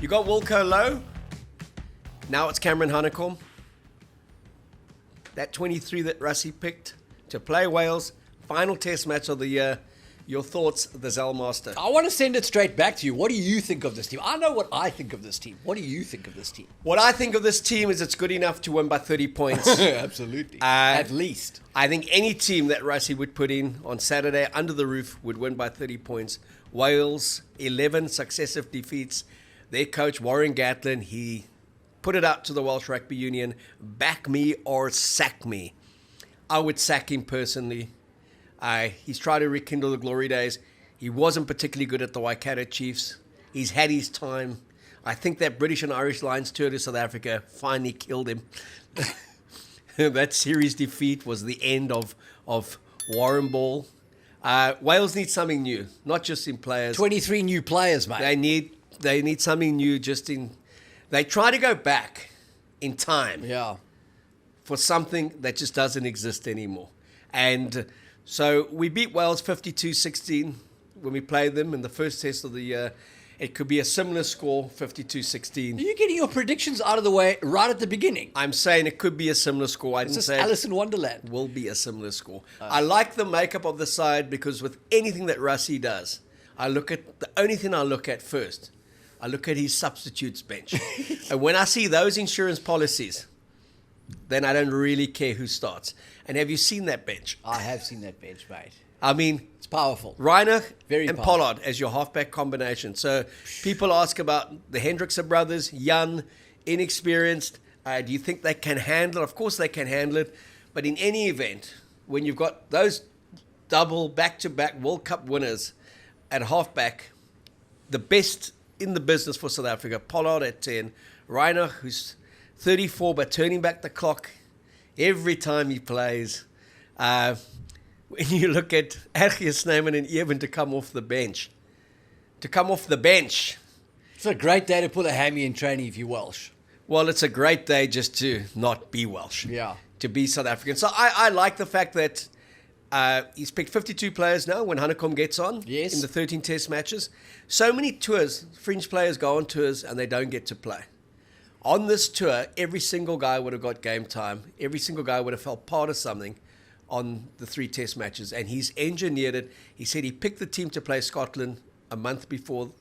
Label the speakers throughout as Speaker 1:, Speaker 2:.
Speaker 1: You got Wilco Low. Now it's Cameron Honeycomb. That 23 that Rassie picked to play Wales. Final test match of the year. Your thoughts, the Zell Master?
Speaker 2: I want to send it straight back to you. What do you think of this team? I know what I think of this team. What do you think of this team?
Speaker 1: What I think of this team is it's good enough to win by 30 points.
Speaker 2: Absolutely. At least.
Speaker 1: I think any team that Rassie would put in on Saturday under the roof would win by 30 points. Wales, 11 successive defeats. Their coach, Warren Gatland, he put it out to the Welsh Rugby Union, back me or sack me. I would sack him personally. He's tried to rekindle the glory days. He wasn't particularly good at the Waikato Chiefs. He's had his time. I think that British and Irish Lions tour to South Africa finally killed him. That series defeat was the end of Warren Ball. Wales need something new, not just in players.
Speaker 2: 23 new players, mate.
Speaker 1: They need something new just in... They try to go back in time for something that just doesn't exist anymore. And... So we beat Wales 52-16 when we played them in the first test of the year. It could be a similar score, 52-16.
Speaker 2: Are you getting your predictions out of the way right at the beginning?
Speaker 1: I'm saying it could be a similar score. I didn't say
Speaker 2: Alice in Wonderland.
Speaker 1: Will be a similar score. I like the makeup of the side because with anything that Rassie does, the only thing I look at first, I look at his substitutes bench. And when I see those insurance policies, then I don't really care who starts. And have you seen that bench?
Speaker 2: I have seen that bench, mate.
Speaker 1: I mean...
Speaker 2: It's powerful.
Speaker 1: Reiner
Speaker 2: Very
Speaker 1: and
Speaker 2: powerful.
Speaker 1: Pollard as your halfback combination. So people ask about the Hendrickson brothers, young, inexperienced. Do you think they can handle it? Of course they can handle it. But in any event, when you've got those double back-to-back World Cup winners at halfback, the best in the business for South Africa, Pollard at 10, Reiner, who's 34 but turning back the clock every time he plays. When you look at Ergius Snyman and Evan to come off the bench.
Speaker 2: It's a great day to pull a hammy in training if you're Welsh.
Speaker 1: Well, it's a great day just to not be Welsh.
Speaker 2: Yeah.
Speaker 1: To be South African. So I like the fact that he's picked 52 players now when Honeycomb gets on in the 13 test matches. So many tours, fringe players go on tours and they don't get to play. On this tour, every single guy would have got game time. Every single guy would have felt part of something on the 3 test matches. And he's engineered it. He said he picked the team to play Scotland a month before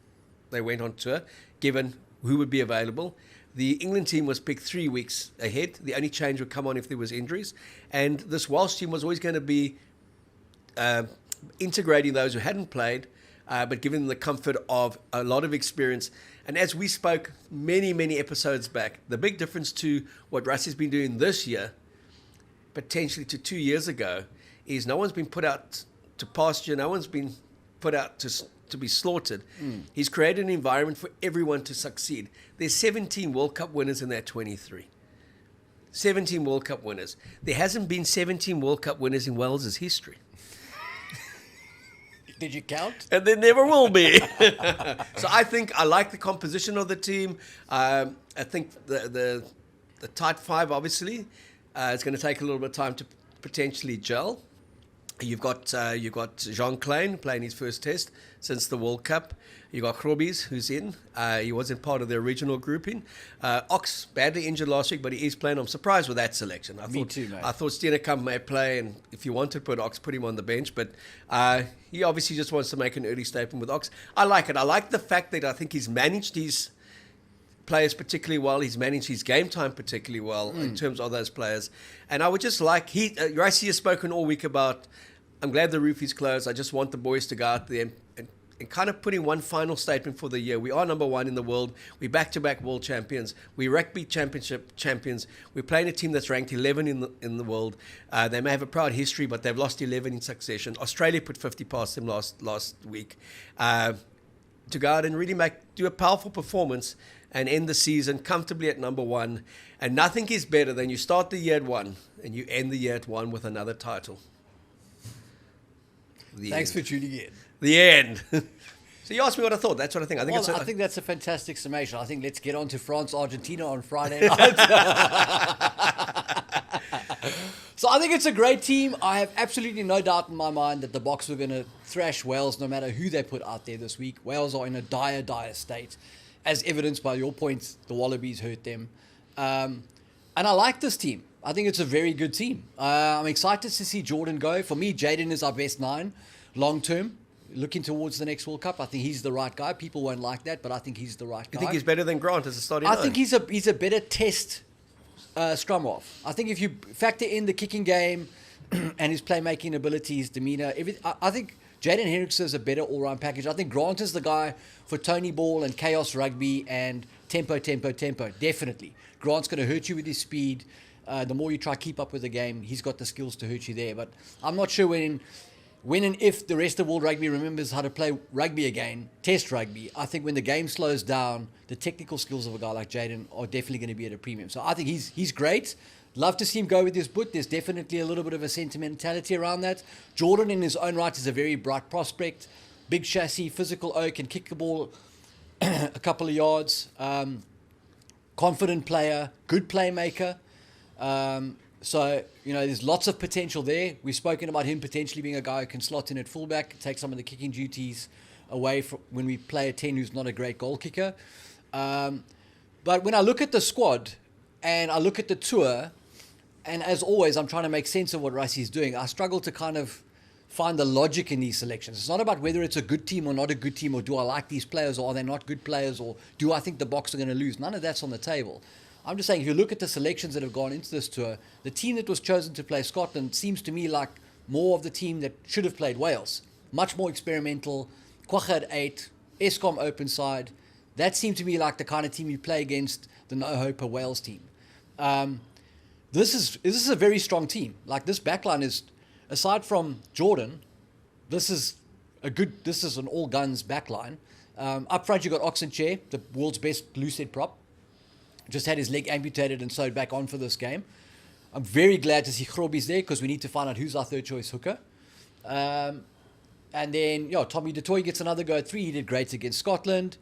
Speaker 1: they went on tour, given who would be available. The England team was picked 3 weeks ahead. The only change would come on if there was injuries. And this Welsh team was always going to be integrating those who hadn't played, but giving them the comfort of a lot of experience. And as we spoke many, many episodes back, the big difference to what Rassie's been doing this year, potentially to 2 years ago, is no one's been put out to pasture, no one's been put out to be slaughtered. He's created an environment for everyone to succeed. There's 17 World Cup winners in that 23. 17 World Cup winners. There hasn't been 17 World Cup winners in Wales' history.
Speaker 2: Did you count?
Speaker 1: And there never will be. So I like the composition of the team. I think the tight five, obviously, it's going to take a little bit of time to potentially gel. You've got Jean Klein playing his first test since the World Cup. You've got Grobbies, who's in. He wasn't part of the original grouping. Ox, badly injured last week, but he is playing. I'm surprised with that selection.
Speaker 2: Me too, mate.
Speaker 1: I thought Steenekamp may play, and if you want to put Ox, put him on the bench. But he obviously just wants to make an early statement with Ox. I like it. I like the fact that I think he's managed his players particularly well. He's managed his game time particularly well in terms of those players. And I would just like, Rassie has spoken all week about, I'm glad the roof is closed. I just want the boys to go out there and kind of put in one final statement for the year. We are number one in the world. We're back-to-back world champions. We're rugby championship champions. We're playing a team that's ranked 11 in the world. They may have a proud history, but they've lost 11 in succession. Australia put 50 past them last week. To go out and really do a powerful performance and end the season comfortably at number one. And nothing is better than you start the year at 1 and you end the year at 1 with another title.
Speaker 2: Thanks for tuning in.
Speaker 1: The end. So you asked me what I thought. That's what I think.
Speaker 2: I think that's a fantastic summation. I think let's get on to France, Argentina on Friday night. So I think it's a great team. I have absolutely no doubt in my mind that the Boks are going to thrash Wales no matter who they put out there this week. Wales are in a dire, dire state. as evidenced by your point, the Wallabies hurt them. And I like this team. I think it's a very good team. I'm excited to see Jordan go. For me, Jaden is our best 9 long term. Looking towards the next World Cup, I think he's the right guy. People won't like that, but I think he's the right guy.
Speaker 1: You think he's better than Grant as a starting?
Speaker 2: I think he's a better test scrum half. I think if you factor in the kicking game and his playmaking ability, his demeanour, I think Jaden Hendriksen is a better all-round package. I think Grant is the guy for Tony Ball and chaos rugby and tempo. Definitely. Grant's going to hurt you with his speed. The more you try to keep up with the game, he's got the skills to hurt you there. But I'm not sure when and if the rest of world rugby remembers how to play rugby again, test rugby. I think when the game slows down, the technical skills of a guy like Jaden are definitely going to be at a premium. So I think he's great. Love to see him go with his boot. There's definitely a little bit of a sentimentality around that. Jordan in his own right is a very bright prospect. Big chassis, physical oak, can kick the ball a couple of yards. Confident player, good playmaker. So, there's lots of potential there. We've spoken about him potentially being a guy who can slot in at fullback, take some of the kicking duties away from when we play a 10 who's not a great goal kicker. But when I look at the squad and I look at the tour, and as always, I'm trying to make sense of what Rassie is doing, I struggle to kind of find the logic in these selections. It's not about whether it's a good team or not a good team, or do I like these players or are they not good players, or do I think the Boks are going to lose. None of that's on the table. I'm just saying, if you look at the selections that have gone into this tour, the team that was chosen to play Scotland seems to me like more of the team that should have played Wales. Much more experimental. Kwagga at 8, Eskom open side. That seemed to me like the kind of team you play against the no-hoper Wales team. This is a very strong team. Like, this backline is, aside from Jordan, this is an all-guns backline. Up front, you've got Oxenchair, the world's best loose-head prop. Just had his leg amputated and sewed back on for this game. I'm very glad to see Grobbie's there, because we need to find out who's our third choice hooker. And then, Tommy du Toit gets another go at 3. He did great against Scotland.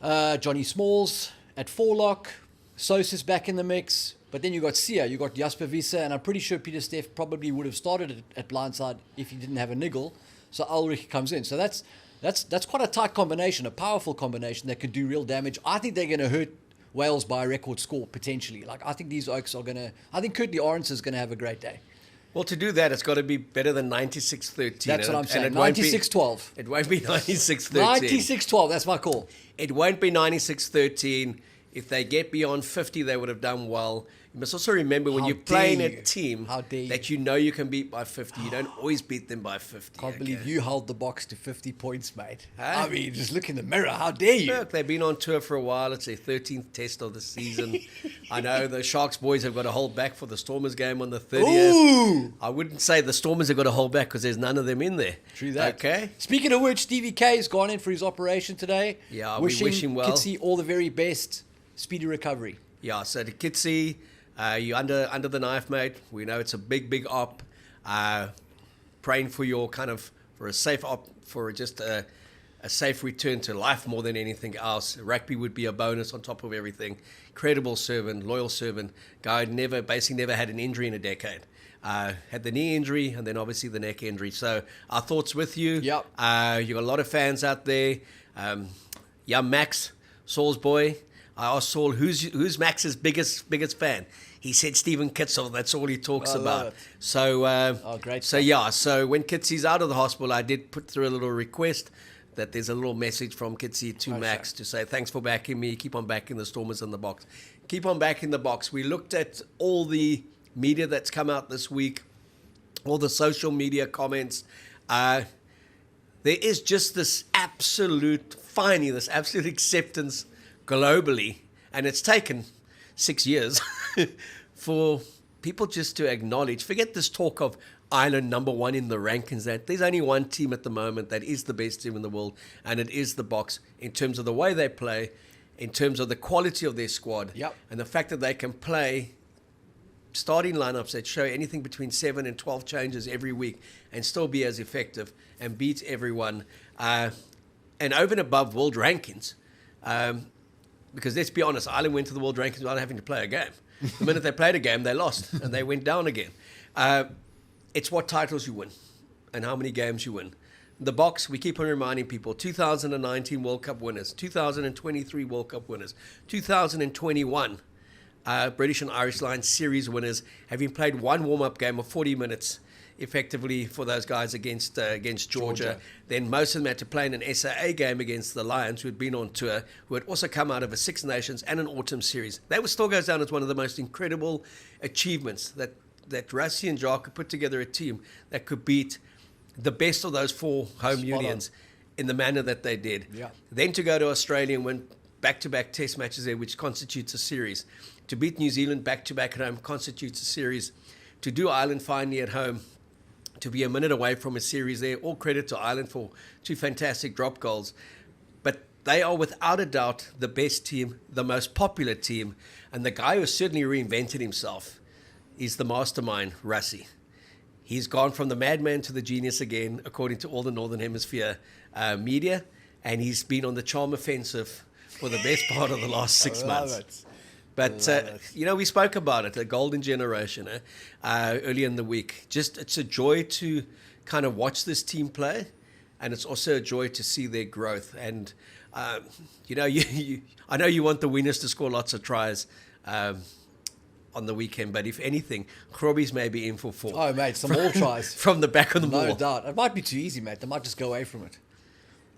Speaker 2: Johnny Smalls at 4-lock. Sos is back in the mix. But then you got Sia, you got Jasper Wiese, and I'm pretty sure Peter Steff probably would have started at blindside if he didn't have a niggle. So Ulrich comes in. So that's quite a tight combination, a powerful combination that could do real damage. I think they're going to hurt Wales by a record score, potentially. Like, I think these Oaks are going to... I think Curtly Orange is going to have a great day.
Speaker 1: Well, to do that, it's got to be better than 96-13.
Speaker 2: That's what I'm saying. 96-12.
Speaker 1: It won't be 96-13.
Speaker 2: 96-12, that's my call.
Speaker 1: It won't be 96-13. If they get beyond 50, they would have done well. You must also remember, when you're playing a team that you can beat by 50, you don't always beat them by 50.
Speaker 2: Can't believe you held the Boks to 50 points, mate. Huh? I mean, just look in the mirror. How dare you?
Speaker 1: Look, they've been on tour for a while. It's their 13th test of the season. I know the Sharks boys have got to hold back for the Stormers game on the 30th.
Speaker 2: Ooh!
Speaker 1: I wouldn't say the Stormers have got to hold back, because there's none of them in there.
Speaker 2: True that.
Speaker 1: Okay.
Speaker 2: Speaking of which, Stevie K has gone in for his operation today.
Speaker 1: Yeah, we wish him well.
Speaker 2: Kitsy all the very best. Speedy recovery.
Speaker 1: Yeah, so to Kitsy, you're under the knife, mate. We know it's a big op. Praying for your for a safe op, for just a safe return to life more than anything else. Rugby would be a bonus on top of everything. Credible servant, loyal servant. Guy basically never had an injury in a decade. Had the knee injury and then obviously the neck injury. So our thoughts with you.
Speaker 2: Yep.
Speaker 1: You got a lot of fans out there. Max, Saul's boy. I asked Saul, who's Max's biggest fan? He said Stephen Kitzel. That's all he talks about. So,
Speaker 2: great.
Speaker 1: So when Kitsy's out of the hospital, I did put through a little request that there's a little message from Kitsy to Max to say, thanks for backing me. Keep on backing the Stormers in the Boks. Keep on backing the Boks. We looked at all the media that's come out this week, all the social media comments. There is just this absolute acceptance globally, and it's taken 6 years for people just to acknowledge, forget this talk of Ireland number 1 in the rankings, that there's only one team at the moment that is the best team in the world, and it is the Boks, in terms of the way they play, in terms of the quality of their squad, and the fact that they can play starting lineups that show anything between 7 and 12 changes every week and still be as effective and beat everyone, and over and above world rankings. Because let's be honest, Ireland went to the world rankings without having to play a game. The minute they played a game, they lost and they went down again. It's what titles you win and how many games you win. the Boks, we keep on reminding people, 2019 World Cup winners, 2023 World Cup winners, 2021 British and Irish Lions series winners, having played one warm-up game of 40 minutes effectively for those guys against Georgia. Then most of them had to play in an SAA game against the Lions, who had been on tour, who had also come out of a Six Nations and an autumn series. That still goes down as one of the most incredible achievements, that Rassie and Jacques could put together a team that could beat the best of those four home unions in the manner that they did.
Speaker 2: Yeah.
Speaker 1: Then to go to Australia and win back-to-back test matches there, which constitutes a series. To beat New Zealand back-to-back at home constitutes a series. To do Ireland finally at home, to be a minute away from a series there, all credit to Ireland for two fantastic drop goals. But they are without a doubt the best team, the most popular team, and the guy who certainly reinvented himself is the mastermind, Rassie. He's gone from the madman to the genius again, according to all the Northern Hemisphere media, and he's been on the charm offensive for the best part of the last 6 months. But, we spoke about it, the golden generation, earlier in the week. It's a joy to kind of watch this team play, and it's also a joy to see their growth. And, I know you want the winners to score lots of tries on the weekend, but if anything, Krobby's may be in for 4.
Speaker 2: Oh, mate, some more tries.
Speaker 1: From the back of the ball.
Speaker 2: No doubt. It might be too easy, mate. They might just go away from it.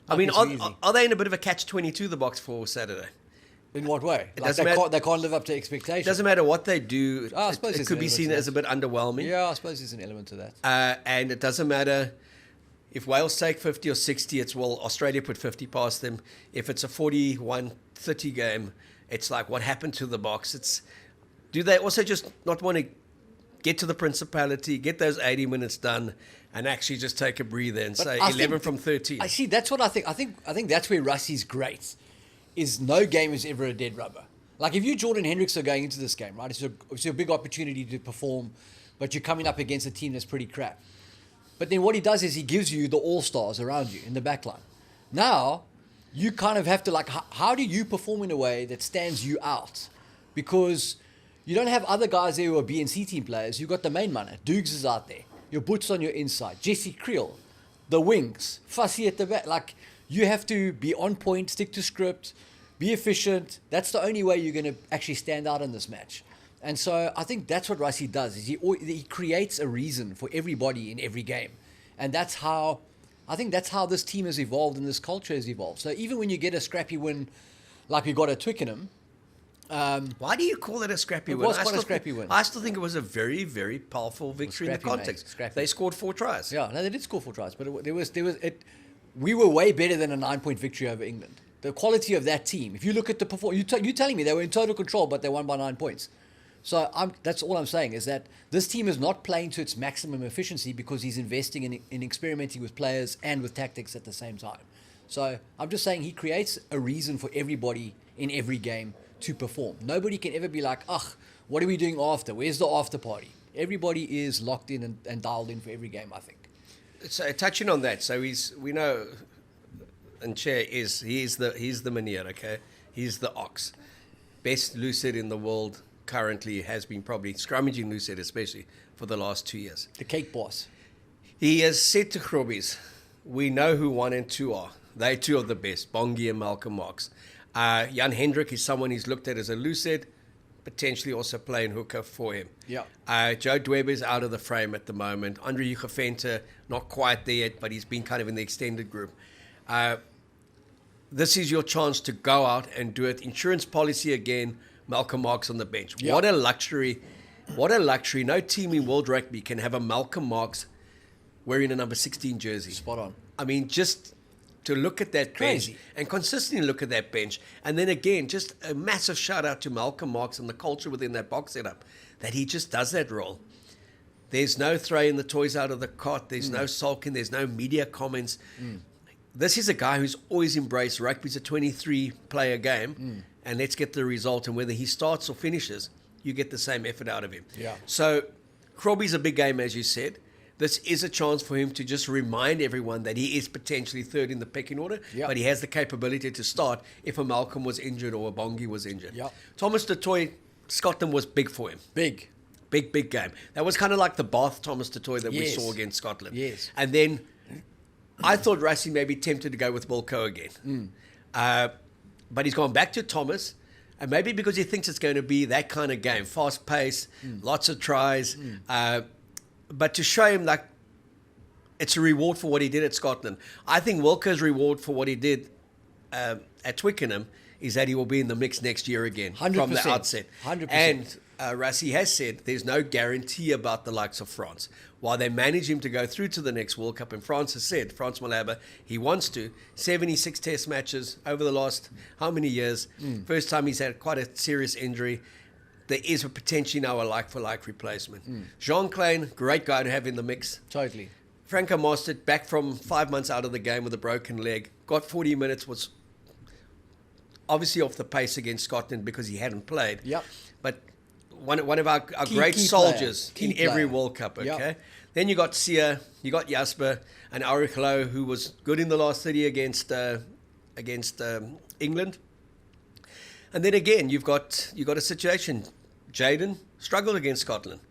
Speaker 1: I mean, are they in a bit of a catch-22, the Boks, for Saturday?
Speaker 2: In what way?
Speaker 1: Like
Speaker 2: they can't live up to expectations.
Speaker 1: It doesn't matter what they do.
Speaker 2: I suppose
Speaker 1: it could be seen as a bit underwhelming.
Speaker 2: Yeah, I suppose there's an element to that.
Speaker 1: And it doesn't matter if Wales take 50 or 60, Australia put 50 past them. If it's a 41-30 game, it's like, what happened to the Boks? Do they also just not want to get to the principality, get those 80 minutes done, and actually just take a breather and say 11 from 13?
Speaker 2: I see. That's what I think. I think that's where Rassie's great. Is no game is ever a dead rubber. Like if you Jordan Hendricks are going into this game, right? It's a big opportunity to perform, but you're coming up against a team that's pretty crap. But then what he does is he gives you the all-stars around you in the back line. Now, you kind of have to how do you perform in a way that stands you out? Because you don't have other guys there who are B and C team players. You've got the main man. Dukes is out there. Your Boots on your inside. Jesse Creel. The wings. Fussy at the back. You have to be on point, stick to script, be efficient. That's the only way you're going to actually stand out in this match. And so I think that's what Rassie does. Is he creates a reason for everybody in every game. And that's how this team has evolved and this culture has evolved. So even when you get a scrappy win like we got at Twickenham,
Speaker 1: why do you call it a scrappy win?
Speaker 2: It was quite a scrappy win.
Speaker 1: I still think it was a very, very powerful victory in the context. They scored 4 tries.
Speaker 2: Yeah, no, they did score 4 tries, but we were way better than a 9-point victory over England. The quality of that team, if you look at the performance, you're telling me they were in total control, but they won by 9 points. So that's all I'm saying, is that this team is not playing to its maximum efficiency because he's investing in experimenting with players and with tactics at the same time. So I'm just saying he creates a reason for everybody in every game to perform. Nobody can ever be like, what are we doing after? Where's the after party? Everybody is locked in and dialed in for every game, I think.
Speaker 1: So touching on that, we know, and Chair he's the Meneer, okay? He's the ox. Best lucid in the world currently, has been probably scrummaging lucid, especially for the last 2 years.
Speaker 2: The cake boss.
Speaker 1: He has said to Krobbies, we know who 1 and 2 are. They 2 are the best, Bongi and Malcolm Marx. Jan Hendrik is someone he's looked at as a lucid, potentially also playing hooker for him.
Speaker 2: Yeah.
Speaker 1: Joe Dweb is out of the frame at the moment. Andre Jugevente, not quite there yet, but he's been kind of in the extended group. This is your chance to go out and do it. Insurance policy again, Malcolm Marx on the bench. Yeah. What a luxury. What a luxury. No team in world rugby can have a Malcolm Marx wearing a number 16 jersey.
Speaker 2: Spot on.
Speaker 1: I mean, just to look at that
Speaker 2: Crazy.
Speaker 1: bench and consistently look at that bench. And then again, just a massive shout out to Malcolm Marx and the culture within that box setup, that he just does that role. There's no throwing the toys out of the cot. There's no sulking. There's no media comments. This is a guy who's always embraced rugby's a 23-player game, and let's get the result. And whether he starts or finishes, you get the same effort out of him.
Speaker 2: Yeah.
Speaker 1: So Krobby's a big game, as you said. This is a chance for him to just remind everyone that he is potentially third in the pecking order, but he has the capability to start if a Malcolm was injured or a Bongi was injured.
Speaker 2: Yep.
Speaker 1: Thomas du Toit, Scotland was big for him.
Speaker 2: Big
Speaker 1: game. That was kind of like the Bath Thomas du Toit that we saw against Scotland.
Speaker 2: Yes.
Speaker 1: And then I thought Rassie may be tempted to go with Wilco again. But he's gone back to Thomas, and maybe because he thinks it's going to be that kind of game, fast pace, lots of tries, but to show him like it's a reward for what he did at Scotland. I think Wilco's reward for what he did at Twickenham is that he will be in the mix next year again
Speaker 2: 100%,
Speaker 1: from the outset.
Speaker 2: 100%.
Speaker 1: And Rassie has said there's no guarantee about the likes of France. While they manage him to go through to the next World Cup, and France has said, France Malaba, he wants to. 76 test matches over the last how many years? First time he's had quite a serious injury. There is a potentially now a like-for-like replacement. Jean Klein, great guy to have in the mix.
Speaker 2: Totally.
Speaker 1: Franco Mostert, back from 5 months out of the game with a broken leg, got 40 minutes, was obviously off the pace against Scotland because he hadn't played.
Speaker 2: Yep.
Speaker 1: But one of our great
Speaker 2: key
Speaker 1: soldiers
Speaker 2: player.
Speaker 1: in every World Cup, okay?
Speaker 2: Yep.
Speaker 1: Then you got Sia, you got Jasper, and Aurichlo, who was good in the last 30 against England. And then again, you've got a situation. Jaden struggled against Scotland.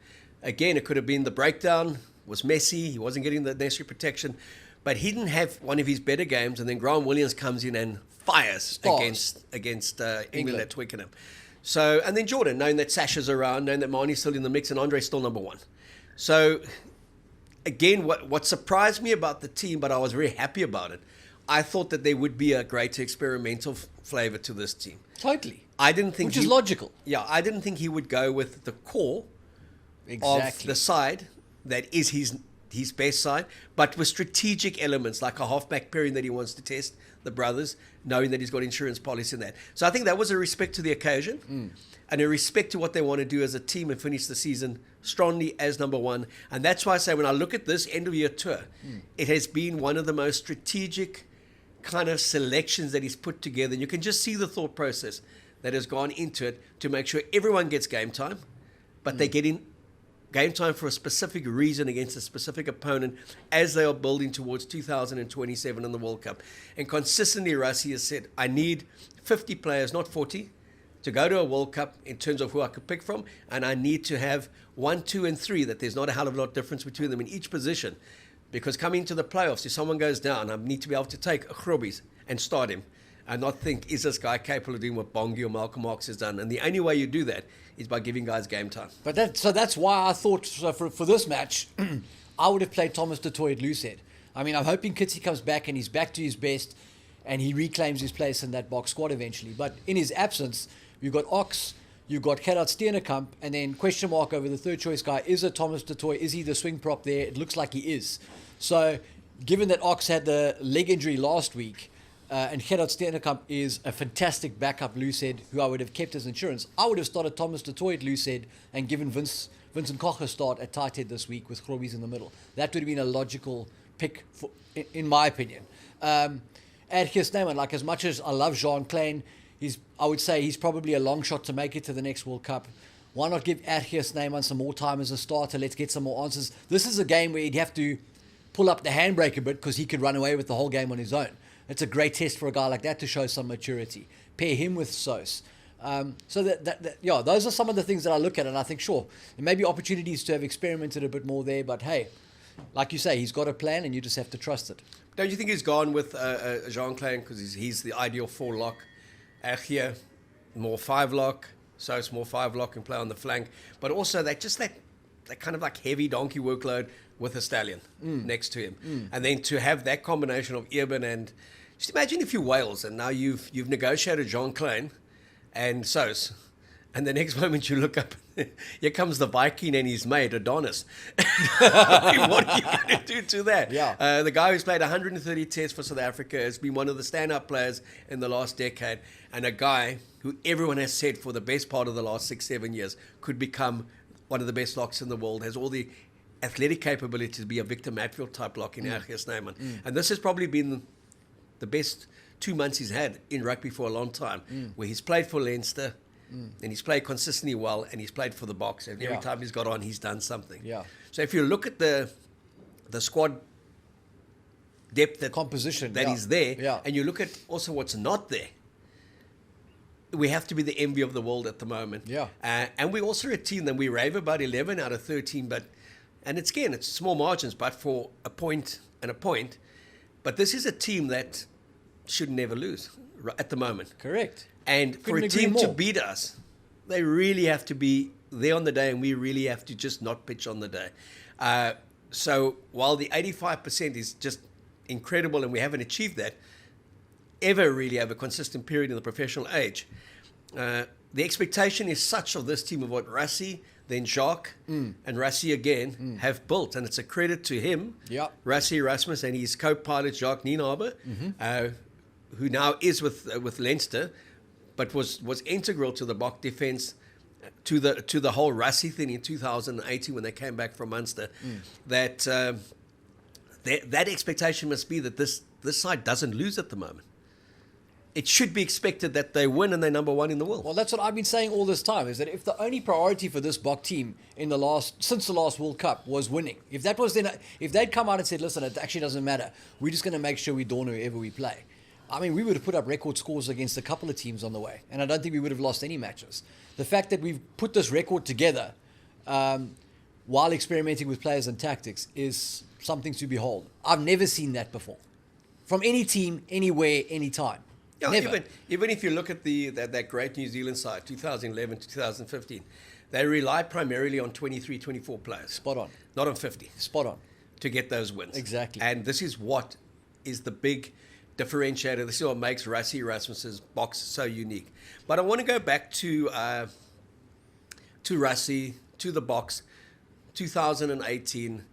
Speaker 1: Again, it could have been the breakdown, was messy, he wasn't getting the necessary protection, but he didn't have one of his better games, and then Grant Williams comes in and fires against England at Twickenham. So, and then Jordan, knowing that Sasha's around, knowing that Marnie's still in the mix, and Andre's still number one. So, again, what surprised me about the team, but I was very happy about it, I thought that there would be a greater experimental flavor to this team.
Speaker 2: Totally.
Speaker 1: I didn't think
Speaker 2: Which is logical.
Speaker 1: Yeah, I didn't think he would go with the core of the side that is his best side, but with strategic elements like a halfback pairing that he wants to test, the brothers, knowing that he's got insurance policy in that. So I think that was a respect to the occasion and a respect to what they want to do as a team and finish the season strongly as number one. And that's why I say when I look at this end-of-year tour, it has been one of the most strategic kind of selections that he's put together. And you can just see the thought process that has gone into it to make sure everyone gets game time, but they get in game time for a specific reason against a specific opponent as they are building towards 2027 in the World Cup. And consistently, Rassie has said, I need 50 players, not 40, to go to a World Cup in terms of who I could pick from, and I need to have 1, 2, and 3, that there's not a hell of a lot of difference between them in each position. Because coming to the playoffs, if someone goes down, I need to be able to take a Grobbies and start him and not think, is this guy capable of doing what Bongi or Malcolm Marx has done? And the only way you do that is by giving guys game time.
Speaker 2: But that's why I thought for this match, I would have played Thomas du Toit at loosehead. I mean, I'm hoping Kitsy comes back and he's back to his best and he reclaims his place in that box squad eventually. But in his absence, you've got Ox, you've got Gerard Steenekamp, and then question mark over the third choice guy. Is it Thomas du Toit? Is he the swing prop there? It looks like he is. So given that Ox had the leg injury last week, and Gerard Steenekamp is a fantastic backup loosehead who I would have kept as insurance, I would have started Thomas du Toit at loosehead and given Vincent Koch a start at tight head this week with Grobbies in the middle. That would have been a logical pick, in my opinion. Adhir Snyman, like as much as I love Jean Klein, I would say he's probably a long shot to make it to the next World Cup. Why not give Adhir Snyman some more time as a starter? Let's get some more answers. This is a game where he'd have to pull up the handbrake a bit because he could run away with the whole game on his own. It's a great test for a guy like that to show some maturity. Pair him with Sos. So those are some of the things that I look at and I think, sure, there may be opportunities to have experimented a bit more there, but hey, like you say, he's got a plan and you just have to trust it.
Speaker 1: Don't you think he's gone with Jean Klein because he's the ideal 4 lock? Adhir, more 5 lock, Sos more 5 lock and play on the flank, but also that kind of like heavy donkey workload with a stallion next to him. And then to have that combination of Eben and just imagine if you're Wales and now you've negotiated Jean Klein and Sos, and the next moment you look up, here comes the Viking and his mate Adonis. I mean, what are you going to do to that?
Speaker 2: Yeah.
Speaker 1: The guy who's played 130 tests for South Africa has been one of the stand-up players in the last decade, and a guy who everyone has said for the best part of the last 6-7 years could become one of the best locks in the world, has all the athletic capability to be a Victor Matfield type lock in Adhir Snyman. And this has probably been the best 2 months he's had in rugby for a long time, where he's played for Leinster, and he's played consistently well, and he's played for the Boks, and every time he's got on, he's done something.
Speaker 2: Yeah.
Speaker 1: So if you look at the squad depth, that
Speaker 2: composition
Speaker 1: that is there,
Speaker 2: yeah,
Speaker 1: and you look at also what's not there, we have to be the envy of the world at the moment.
Speaker 2: Yeah.
Speaker 1: And we're also a team that we rave about 11 out of 13, but, and it's small margins, but for a point and a point, But this is a team that should never lose at the moment.
Speaker 2: Correct.
Speaker 1: And for a
Speaker 2: Couldn't agree
Speaker 1: team to
Speaker 2: more.
Speaker 1: beat us, they really have to be there on the day, and we really have to just not pitch on the day. So while the 85% is just incredible, and we haven't achieved that ever really over a consistent period in the professional age, the expectation is such of this team of what Rassie, then Jacques, and Rassie again have built. And it's a credit to him,
Speaker 2: Yep.
Speaker 1: Rassie Erasmus, and his co-pilot Jacques Nienaber, who now is with Leinster, but was integral to the Bock defence, to the whole Rassie thing in 2018 when they came back from Munster. That expectation must be that this side doesn't lose at the moment. It should be expected that they win and they're number one in the world.
Speaker 2: Well, that's what I've been saying all this time, is that if the only priority for this Bock team since the last World Cup was winning, if they'd come out and said, listen, it actually doesn't matter, we're just going to make sure we dawn whoever we play. I mean, we would have put up record scores against a couple of teams on the way, and I don't think we would have lost any matches. The fact that we've put this record together while experimenting with players and tactics is something to behold. I've never seen that before. From any team, anywhere, anytime.
Speaker 1: Yeah,
Speaker 2: Never.
Speaker 1: even if you look at that great New Zealand side, 2011 to 2015, they rely primarily on 23, 24 players.
Speaker 2: Spot on.
Speaker 1: Not on 50.
Speaker 2: Spot on.
Speaker 1: To get those wins.
Speaker 2: Exactly.
Speaker 1: And this is what is the big differentiator. This is what makes Rassie Erasmus's box so unique. But I want to go back to Rassie, to the box, 2018.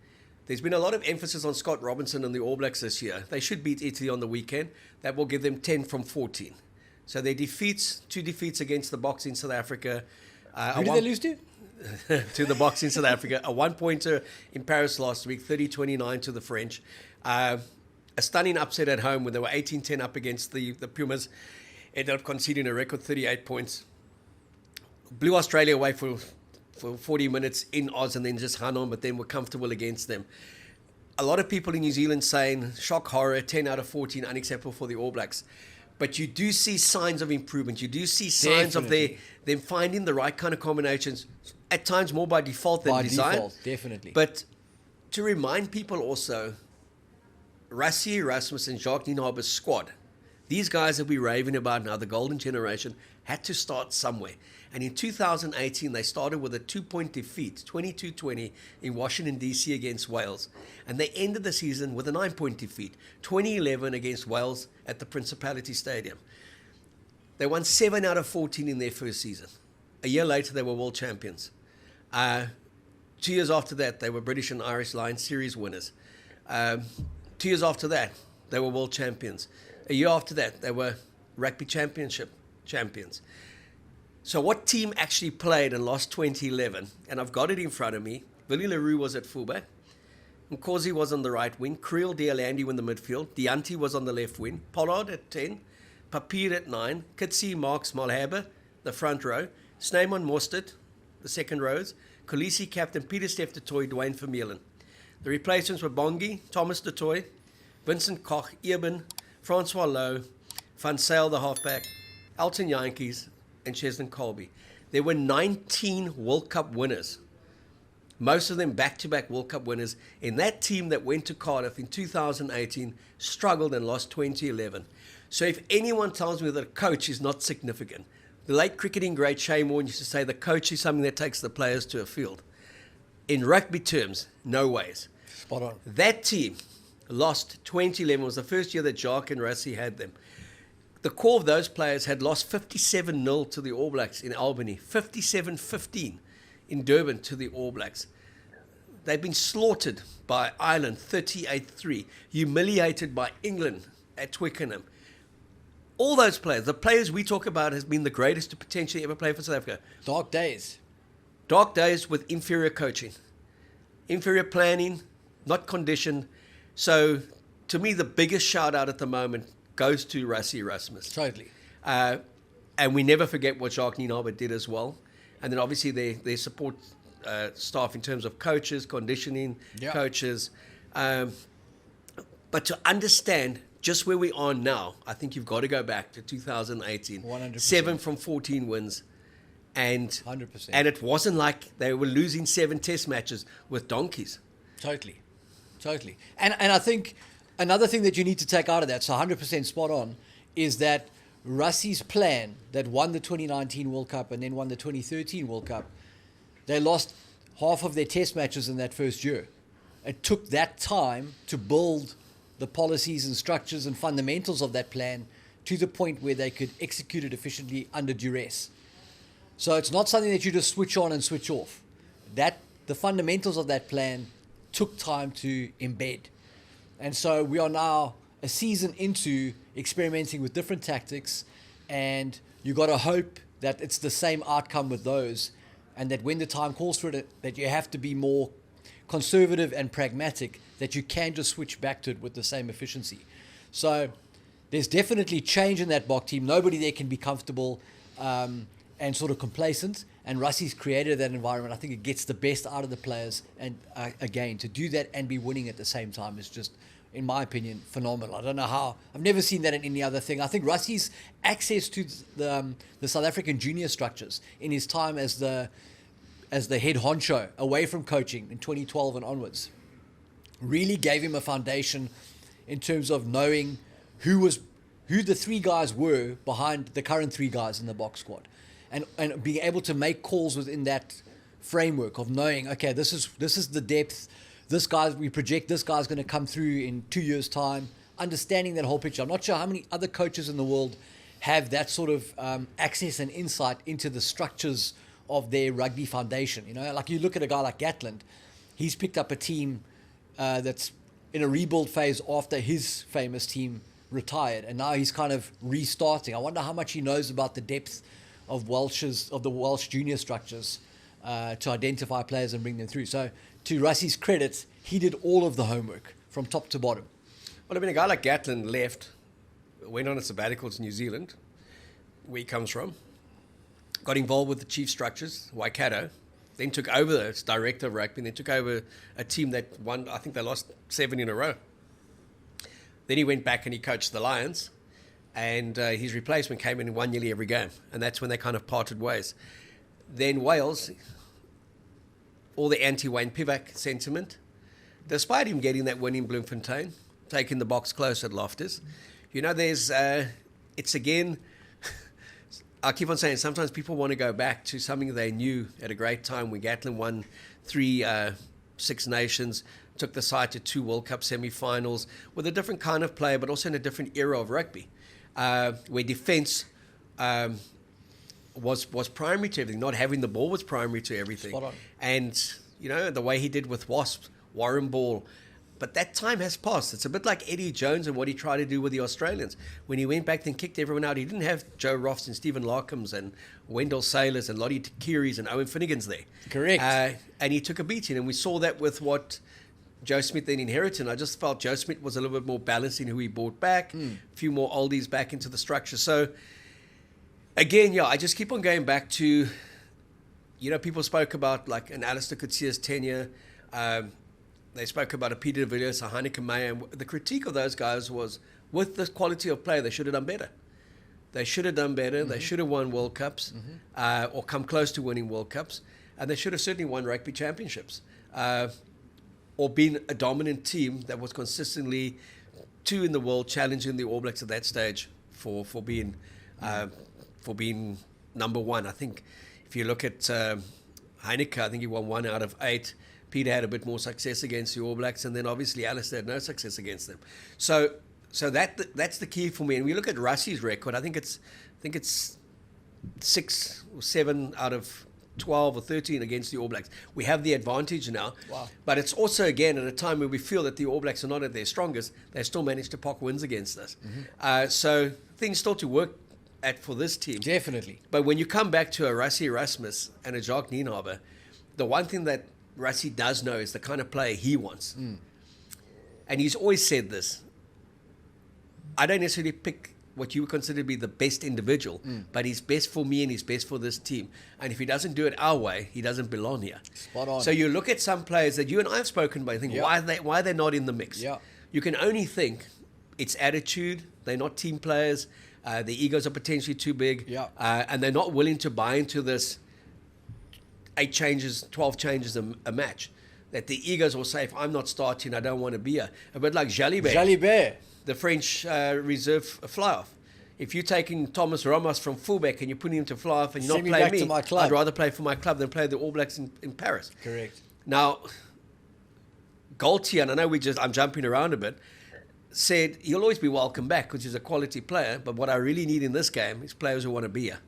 Speaker 1: There's been a lot of emphasis on Scott Robinson and the All Blacks this year. They should beat Italy on the weekend. That will give them 10 from 14. So their two defeats against the Box in South Africa.
Speaker 2: Who did they lose to?
Speaker 1: To the Box in South Africa. A one-pointer in Paris last week, 30-29 to the French. A stunning upset at home when they were 18-10 up against the Pumas. Ended up conceding a record 38 points. Blew Australia away for 40 minutes in Oz and then just hung on, but then were comfortable against them. A lot of people in New Zealand saying, shock horror, 10 out of 14, unacceptable for the All Blacks. But you do see signs of improvement. You do see signs of them finding the right kind of combinations, at times more by default than design. By default,
Speaker 2: definitely.
Speaker 1: But to remind people also, Rassie Erasmus and Jacques Nienaber's squad, these guys that we're raving about now, the golden generation, had to start somewhere. And in 2018, they started with a 2-point defeat, 22-20, in Washington, D.C. against Wales. And they ended the season with a 9-point defeat, 2011 against Wales at the Principality Stadium. They won 7 out of 14 in their first season. A year later, they were world champions. 2 years after that, they were British and Irish Lions series winners. 2 years after that, they were world champions. A year after that, they were rugby championship champions. So what team actually played and lost 2011? And I've got it in front of me. Billy LaRue was at fullback. Nkosi was on the right wing. Creel Deolandi in the midfield. Deanti was on the left wing. Pollard at 10. Papier at 9. Kitsi, Marks, Malherbe, the front row. Snyman Mostert, the second rows. Kolisi, captain. Peter Steph du Toit, Dwayne Vermeulen. The replacements were Bongi, Thomas du Toit, Vincent Koch, Eben, Francois Lowe, Van Sale, the halfback, Elton Yankees, and Cheslin Colby. There were 19 World Cup winners, most of them back-to-back World Cup winners, in that team that went to Cardiff in 2018, struggled and lost 2011. So if anyone tells me that a coach is not significant, the late cricketing great Shane Warne used to say the coach is something that takes the players to a field. In rugby terms, no ways.
Speaker 2: Spot on.
Speaker 1: That team lost 2011. It was the first year that Jacques and Rassie had them. The core of those players had lost 57-0 to the All Blacks in Albany, 57-15 in Durban to the All Blacks. They've been slaughtered by Ireland, 38-3, humiliated by England at Twickenham. All those players, the players we talk about, has been the greatest to potentially ever play for South Africa.
Speaker 2: Dark days.
Speaker 1: Dark days with inferior coaching, inferior planning, not conditioned. So, to me, the biggest shout out at the moment goes to Rassie Erasmus.
Speaker 2: Totally.
Speaker 1: And we never forget what Jacques Nienaber did as well. And then obviously their support staff in terms of coaches, conditioning coaches. But to understand just where we are now, I think you've got to go back to 2018.
Speaker 2: 100%.
Speaker 1: 7 from 14 wins. And
Speaker 2: 100%.
Speaker 1: And it wasn't like they were losing 7 test matches with donkeys.
Speaker 2: Totally. And I think another thing that you need to take out of that, so 100% spot on, is that Rassie's plan that won the 2019 World Cup and then won the 2013 World Cup, they lost half of their test matches in that first year. It took that time to build the policies and structures and fundamentals of that plan to the point where they could execute it efficiently under duress. So it's not something that you just switch on and switch off. The fundamentals of that plan took time to embed. And so we are now a season into experimenting with different tactics, and you got to hope that it's the same outcome with those, and that when the time calls for it, that you have to be more conservative and pragmatic, that you can just switch back to it with the same efficiency. So there's definitely change in that bock team. Nobody there can be comfortable and sort of complacent, and Rassie's created that environment. I think it gets the best out of the players, and again, to do that and be winning at the same time is just, in my opinion, phenomenal. I don't know how. I've never seen that in any other thing. I think Rassie's access to the South African junior structures in his time as the head honcho away from coaching in 2012 and onwards really gave him a foundation in terms of knowing who the three guys were behind the current three guys in the box squad, and being able to make calls within that framework of knowing, okay, this is the depth. We project this guy's going to come through in 2 years' time, understanding that whole picture. I'm not sure how many other coaches in the world have that sort of access and insight into the structures of their rugby foundation. You know, like you look at a guy like Gatland, he's picked up a team that's in a rebuild phase after his famous team retired, and now he's kind of restarting. I wonder how much he knows about the depth of the Welsh junior structures to identify players and bring them through. So, to Rassie's credit, he did all of the homework from top to bottom.
Speaker 1: Well, I mean, a guy like Gatland left, went on a sabbatical to New Zealand, where he comes from, got involved with the chief structures, Waikato, then took over as director of rugby, and then took over a team that won, I think they lost 7 in a row. Then he went back and he coached the Lions, and his replacement came in and won nearly every game, and that's when they kind of parted ways. Then Wales, all the anti-Wayne Pivac sentiment, despite him getting that win in Bloemfontein, taking the box close at Loftus, you know, there's, it's again, I keep on saying sometimes people want to go back to something they knew at a great time when Gatland won 3 Six Nations, took the side to 2 World Cup semi-finals with a different kind of player, but also in a different era of rugby, where defence was primary to everything. Not having the ball was primary to everything.
Speaker 2: Spot on.
Speaker 1: And, you know, the way he did with Wasps, Warren Ball. But that time has passed. It's a bit like Eddie Jones and what he tried to do with the Australians. When he went back and kicked everyone out, he didn't have Joe Ross and Stephen Larkhams and Wendell Sailors and Lottie Keary's and Owen Finnegans there.
Speaker 2: Correct.
Speaker 1: And he took a beating. And we saw that with what Joe Smith then inherited. I just felt Joe Smith was a little bit more balanced in who he brought back, a few more oldies back into the structure. So, again, yeah, I just keep on going back to, you know, people spoke about like an Alistair Coetzee tenure. They spoke about a Peter de Villiers, a Heineken Meyer. And the critique of those guys was, with the quality of play, they should have done better. They should have done better. Mm-hmm. They should have won World Cups or come close to winning World Cups. And they should have certainly won rugby championships or been a dominant team that was consistently 2 in the world, challenging the All Blacks at that stage for being number 1. I think if you look at Heineken, I think he won 1 out of 8. Peter had a bit more success against the All Blacks, and then obviously Alistair had no success against them. So that's the key for me. And we look at Rassie's record. I think it's 6 or 7 out of 12 or 13 against the All Blacks. We have the advantage now.
Speaker 2: Wow.
Speaker 1: But it's also, again, at a time where we feel that the All Blacks are not at their strongest, they still managed to pock wins against us. So things still to work at for this team.
Speaker 2: Definitely.
Speaker 1: But when you come back to a Rassie Erasmus and a Jacques Nienhaber, the one thing that Rassie does know is the kind of player he wants. And he's always said this. I don't necessarily pick what you would consider to be the best individual, but he's best for me and he's best for this team. And if he doesn't do it our way, he doesn't belong here.
Speaker 2: Spot on.
Speaker 1: So you look at some players that you and I have spoken about, you think, why are they not in the mix?
Speaker 2: Yeah.
Speaker 1: You can only think it's attitude, they're not team players, their egos are potentially too big, and they're not willing to buy into this 8 changes, 12 changes a match. that the egos will say, if I'm not starting, I don't want to be here. A bit like Jalibert,
Speaker 2: Jalibert.
Speaker 1: the French reserve fly-off. If you're taking Thomas Ramos from fullback and you're putting him to fly-off and you're
Speaker 2: Send
Speaker 1: not
Speaker 2: me
Speaker 1: playing
Speaker 2: back
Speaker 1: me,
Speaker 2: to my club.
Speaker 1: I'd rather play for my club than play the All Blacks in Paris.
Speaker 2: Correct.
Speaker 1: Now, Galtier, and I know I'm jumping around a bit, said he'll always be welcome back because he's a quality player, but what I really need in this game is players who want to be here.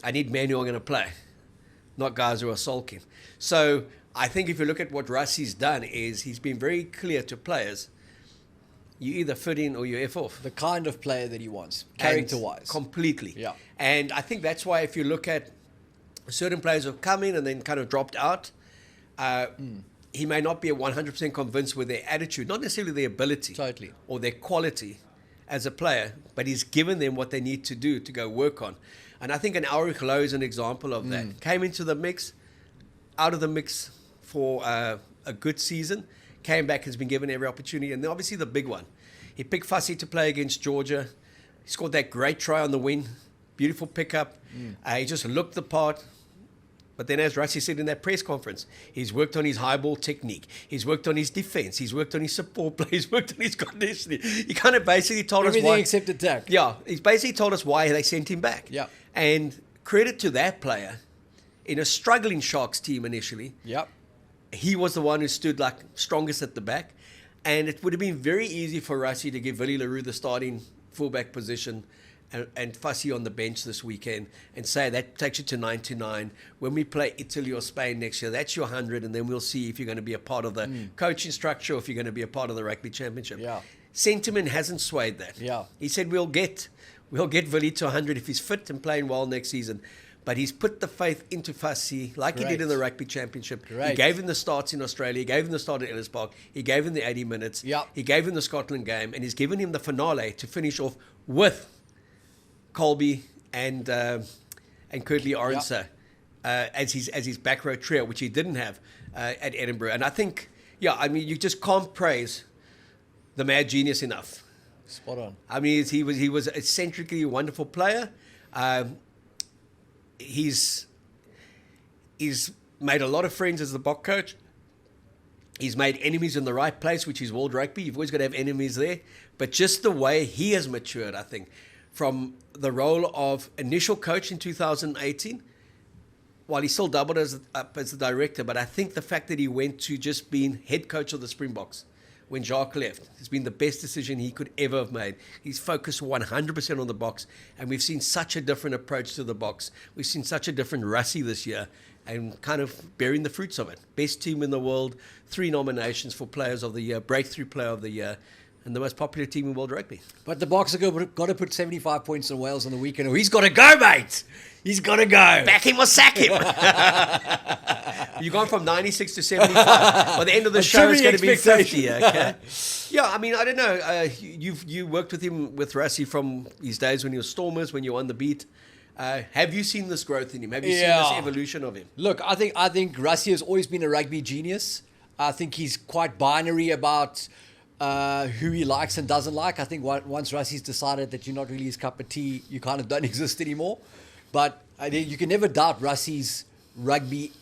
Speaker 1: I need men who are going to play, not guys who are sulking. So I think if you look at what Rassie's done is he's been very clear to players, you either fit in or you F off.
Speaker 2: The kind of player that he wants, character-wise.
Speaker 1: Completely.
Speaker 2: Yeah.
Speaker 1: And I think that's why if you look at certain players who have come in and then kind of dropped out, he may not be 100% convinced with their attitude, not necessarily their ability
Speaker 2: Totally.
Speaker 1: or their quality as a player, but he's given them what they need to do to go work on. And I think an Ulrich Lowe is an example of that. Came into the mix, out of the mix for a good season, came back, has been given every opportunity. And then obviously the big one. He picked Rassie to play against Georgia. He scored that great try on the win. Beautiful pickup. He just looked the part. But then as Rassie said in that press conference, he's worked on his high ball technique. He's worked on his defense. He's worked on his support play. He's worked on his conditioning. He kind of basically told us why.
Speaker 2: Everything except attack.
Speaker 1: Yeah, he's basically told us why they sent him back.
Speaker 2: Yeah.
Speaker 1: And credit to that player. In a struggling Sharks team initially,
Speaker 2: Yep.
Speaker 1: he was the one who stood like strongest at the back. And it would have been very easy for Rassie to give Willie Leroux the starting fullback position and Fussy on the bench this weekend and say that takes you to 99. When we play Italy or Spain next year, that's your 100, and then we'll see if you're going to be a part of the coaching structure or if you're going to be a part of the rugby championship.
Speaker 2: Yeah.
Speaker 1: Sentiment hasn't swayed that.
Speaker 2: Yeah.
Speaker 1: He said we'll get Willie to 100 if he's fit and playing well next season. But he's put the faith into Fussy like he did in the rugby championship.
Speaker 2: Great.
Speaker 1: He gave him the starts in Australia. He gave him the start at Ellis Park. He gave him the 80 minutes.
Speaker 2: Yep.
Speaker 1: He gave him the Scotland game. And he's given him the finale to finish off with Colby and Kurtley Arnser as his back row trio, which he didn't have at Edinburgh. And I think, you just can't praise the mad genius enough.
Speaker 2: Spot on.
Speaker 1: I mean, he was eccentrically a wonderful player. He's made a lot of friends as the bock coach. He's made enemies in the right place, which is world rugby. You've always got to have enemies there. But just the way he has matured, I think, from the role of initial coach in 2018, while he still doubled up as the director, but I think the fact that he went to just being head coach of the Springboks when Jacques left has been the best decision he could ever have made. He's focused 100% on the box, and we've seen such a different approach to the box. We've seen such a different Rassie this year, and kind of bearing the fruits of it. Best team in the world, 3 nominations for Players of the Year, Breakthrough Player of the Year, and the most popular team in world rugby.
Speaker 2: But the Boks have got to put 75 points on Wales on the weekend, or he's got to go, mate. He's got to go.
Speaker 1: Back him or sack him. You've gone from 96 to 75. By the end of the show, it's going to be 50. Okay? Yeah, I mean, I don't know. You worked with him, with Rassie, from his days when he was Stormers, when you were on the beat. Have you seen this growth in him? Have you seen this evolution of him?
Speaker 2: Look, I think Rassie has always been a rugby genius. I think he's quite binary about who he likes and doesn't like. I think once Rassie's decided that you're not really his cup of tea, you kind of don't exist anymore. But I think you can never doubt Rassie's rugby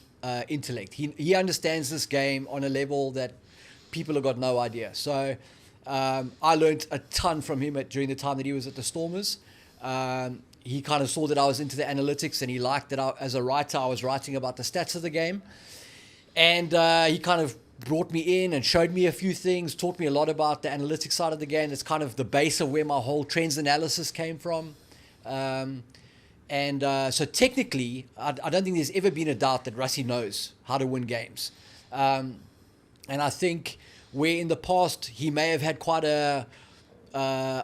Speaker 2: intellect. He understands this game on a level that people have got no idea. So I learned a ton from him during the time that he was at the Stormers. He kind of saw that I was into the analytics, and he liked that as a writer I was writing about the stats of the game. And he kind of brought me in and showed me a few things, taught me a lot about the analytics side of the game. It's kind of the base of where my whole trends analysis came from. So technically, I don't think there's ever been a doubt that Rassie knows how to win games. And I think where in the past he may have had quite a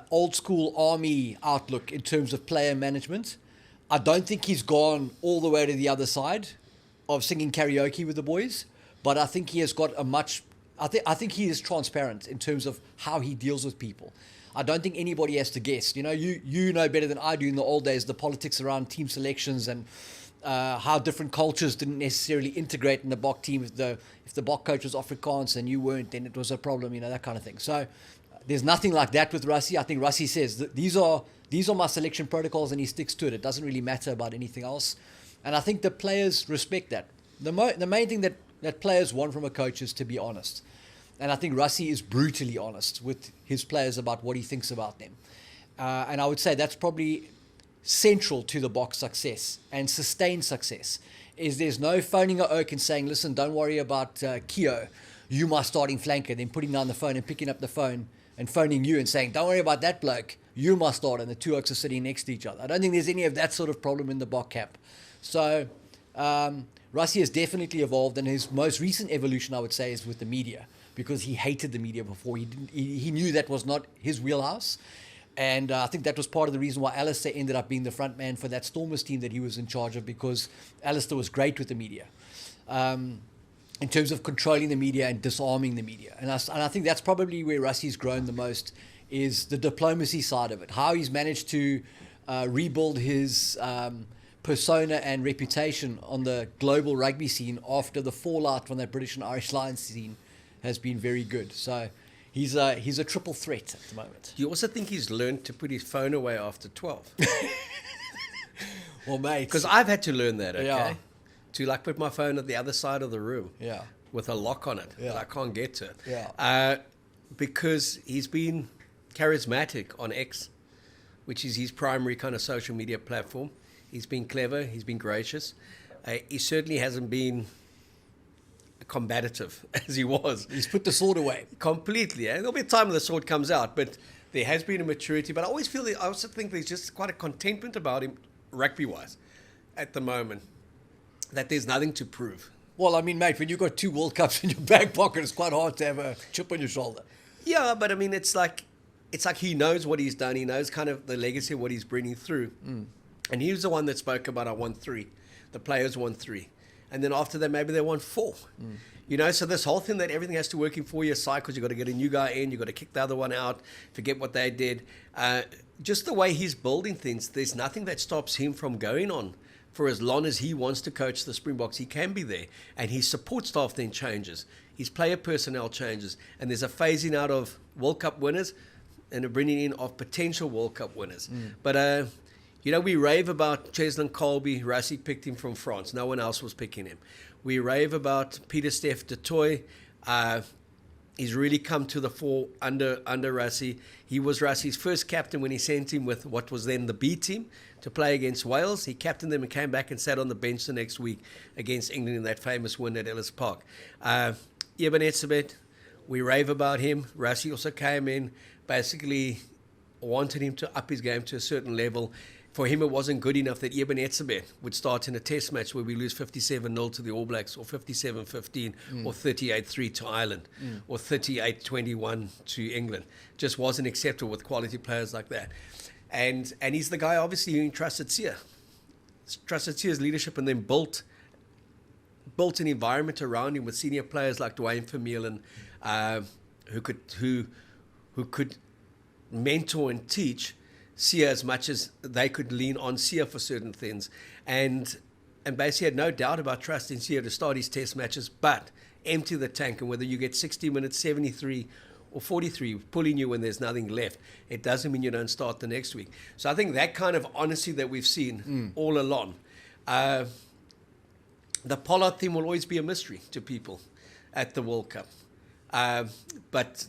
Speaker 2: old school army outlook in terms of player management, I don't think he's gone all the way to the other side of singing karaoke with the boys. But I think he has got I think he is transparent in terms of how he deals with people. I don't think anybody has to guess. You know better than I do in the old days, the politics around team selections and how different cultures didn't necessarily integrate in the Bock team. If the Bock coach was Afrikaans and you weren't, then it was a problem, that kind of thing. So there's nothing like that with Rassie. I think Rassie says that these are my selection protocols, and he sticks to it. It doesn't really matter about anything else. And I think the players respect that. The main thing that that players want from a coach is to be honest. And I think Rassie is brutally honest with his players about what he thinks about them. And I would say that's probably central to the box success and sustained success, is there's no phoning a oak and saying, listen, don't worry about Keo, you my starting flanker, then putting down the phone and picking up the phone and phoning you and saying, don't worry about that bloke, you my starter, and the two oaks are sitting next to each other. I don't think there's any of that sort of problem in the box camp. So Rassie has definitely evolved, and his most recent evolution, I would say, is with the media, because he hated the media before. He knew that was not his wheelhouse. And I think that was part of the reason why Alistair ended up being the front man for that Stormers team that he was in charge of, because Alistair was great with the media in terms of controlling the media and disarming the media. And I think that's probably where Rassie's grown the most, is the diplomacy side of it, how he's managed to rebuild his persona and reputation on the global rugby scene after the fallout from that British and Irish Lions scene has been very good. So he's a triple threat at the moment.
Speaker 1: Do you also think he's learned to put his phone away after 12?
Speaker 2: Well, mate,
Speaker 1: Because I've had to learn that, okay?
Speaker 2: Yeah.
Speaker 1: To like put my phone at the other side of the room.
Speaker 2: Yeah.
Speaker 1: With a lock on it.
Speaker 2: Yeah.
Speaker 1: That I can't get to it.
Speaker 2: Yeah.
Speaker 1: Because he's been charismatic on X, which is his primary kind of social media platform. He's been clever. He's been gracious. He certainly hasn't been combative as he was.
Speaker 2: He's put the sword away.
Speaker 1: Completely. There'll be a time when the sword comes out, but there has been a maturity. But I also think there's just quite a contentment about him, rugby-wise, at the moment, that there's nothing to prove.
Speaker 2: Well, I mean, mate, when you've got 2 World Cups in your back pocket, it's quite hard to have a chip on your shoulder.
Speaker 1: Yeah, but I mean, it's like he knows what he's done. He knows kind of the legacy of what he's bringing through. And he was the one that spoke about, I won 3. The players won 3. And then after that, maybe they won 4. You know, so this whole thing that everything has to work in 4-year cycles, you've got to get a new guy in, you've got to kick the other one out, forget what they did. Just the way he's building things, there's nothing that stops him from going on for as long as he wants to coach the Springboks. He can be there. And his support staff then changes. His player personnel changes. And there's a phasing out of World Cup winners and a bringing in of potential World Cup winners. But, you know, we rave about Cheslin Colby. Rassie picked him from France. No one else was picking him. We rave about Pieter-Steph du Toit. He's really come to the fore under Rassie. He was Rassie's first captain when he sent him with what was then the B team to play against Wales. He captained them and came back and sat on the bench the next week against England in that famous win at Ellis Park. Eben Etzebeth, we rave about him. Rassie also came in, basically wanted him to up his game to a certain level. For him, it wasn't good enough that Eben Etzebeth would start in a test match where we lose 57-0 to the All Blacks, or 57-15, or 38-3 to Ireland, or 38-21 to England. Just wasn't acceptable with quality players like that. And he's the guy, obviously, who trusted Sia. Trusted Sia's leadership, and then built an environment around him with senior players like Dwayne Vermeulen, who could mentor and teach Sia as much as they could lean on Sia for certain things. And basically had no doubt about trusting Sia to start his test matches, but empty the tank. And whether you get 60 minutes, 73 or 43, pulling you when there's nothing left, it doesn't mean you don't start the next week. So I think that kind of honesty that we've seen all along. The Pollard thing will always be a mystery to people at the World Cup. But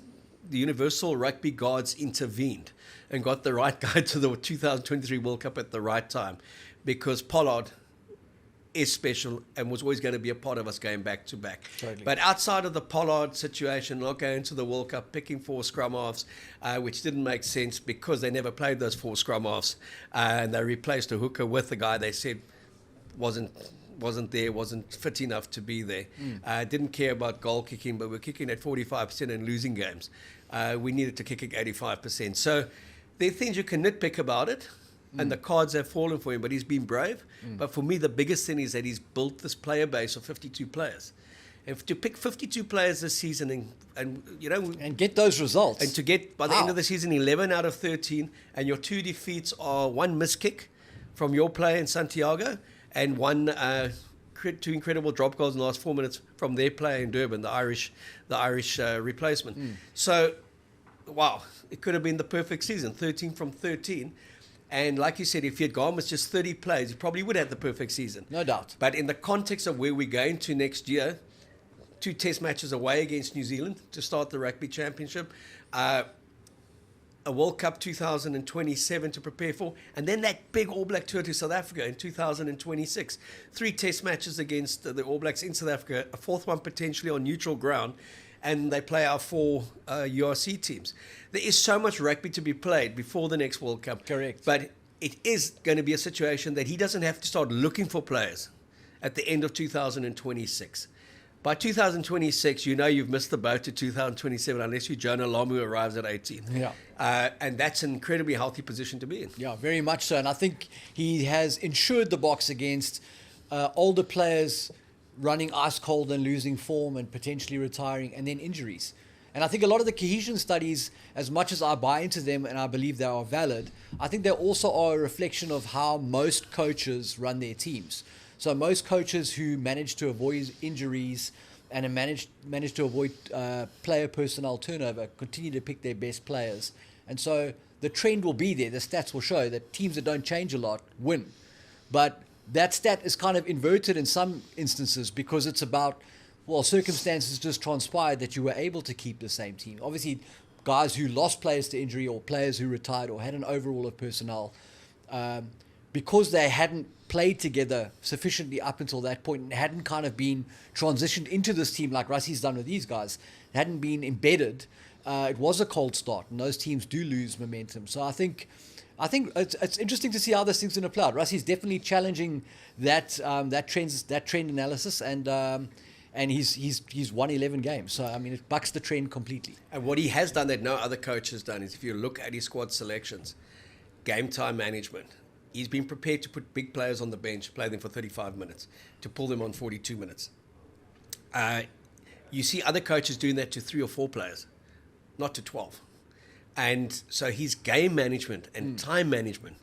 Speaker 1: the Universal Rugby Gods intervened and got the right guy to the 2023 World Cup at the right time, because Pollard is special and was always going to be a part of us going back to back.
Speaker 2: Totally.
Speaker 1: But outside of the Pollard situation, not going to the World Cup, picking 4 scrum halves, which didn't make sense because they never played those 4 scrum halves, and they replaced a hooker with a guy they said wasn't fit enough to be there. Didn't care about goal kicking, but we're kicking at 45% and losing games. We needed to kick at 85%. So there are things you can nitpick about it, and the cards have fallen for him, but he's been brave. But for me, the biggest thing is that he's built this player base of 52 players. And to pick 52 players this season
Speaker 2: and get those results.
Speaker 1: And to get, by the end of the season, 11 out of 13, and your 2 defeats are 1 miss kick from your player in Santiago, and 2 incredible drop goals in the last 4 minutes from their player in Durban, the Irish replacement. So, wow, it could have been the perfect season, 13 from 13. And like you said, if he had gone with just 30 players, he probably would have the perfect season.
Speaker 2: No doubt.
Speaker 1: But in the context of where we're going to next year, 2 test matches away against New Zealand to start the Rugby Championship. A World Cup 2027 to prepare for, and then that big All Black tour to South Africa in 2026. 3 test matches against the All Blacks in South Africa, a 4th one potentially on neutral ground, and they play our 4 URC teams. There is so much rugby to be played before the next World Cup.
Speaker 2: Correct.
Speaker 1: But it is going to be a situation that he doesn't have to start looking for players at the end of 2026. By 2026, you've missed the boat to 2027 unless you Jonah Lamu who arrives at 18.
Speaker 2: Yeah.
Speaker 1: And that's an incredibly healthy position to be in.
Speaker 2: Yeah, very much so. And I think he has insured the Boks against older players running ice cold and losing form and potentially retiring, and then injuries. And I think a lot of the cohesion studies, as much as I buy into them and I believe they are valid, I think they also are a reflection of how most coaches run their teams. So most coaches who manage to avoid injuries and manage to avoid player personnel turnover continue to pick their best players. And so the trend will be there. The stats will show that teams that don't change a lot win. But that stat is kind of inverted in some instances because it's about, well, circumstances just transpired that you were able to keep the same team. Obviously, guys who lost players to injury or players who retired or had an overhaul of personnel, because they hadn't played together sufficiently up until that point and hadn't kind of been transitioned into this team like Rassie's done with these guys, hadn't been embedded, it was a cold start, and those teams do lose momentum. So I think it's interesting to see how this thing's going to play out. Rassie's definitely challenging that trend analysis, and he's won 11 games. So I mean, it bucks the trend completely.
Speaker 1: And what he has done that no other coach has done is, if you look at his squad selections, game time management. He's been prepared to put big players on the bench, play them for 35 minutes, to pull them on 42 minutes. You see other coaches doing that to 3 or 4 players, not to 12. And so his game management and time management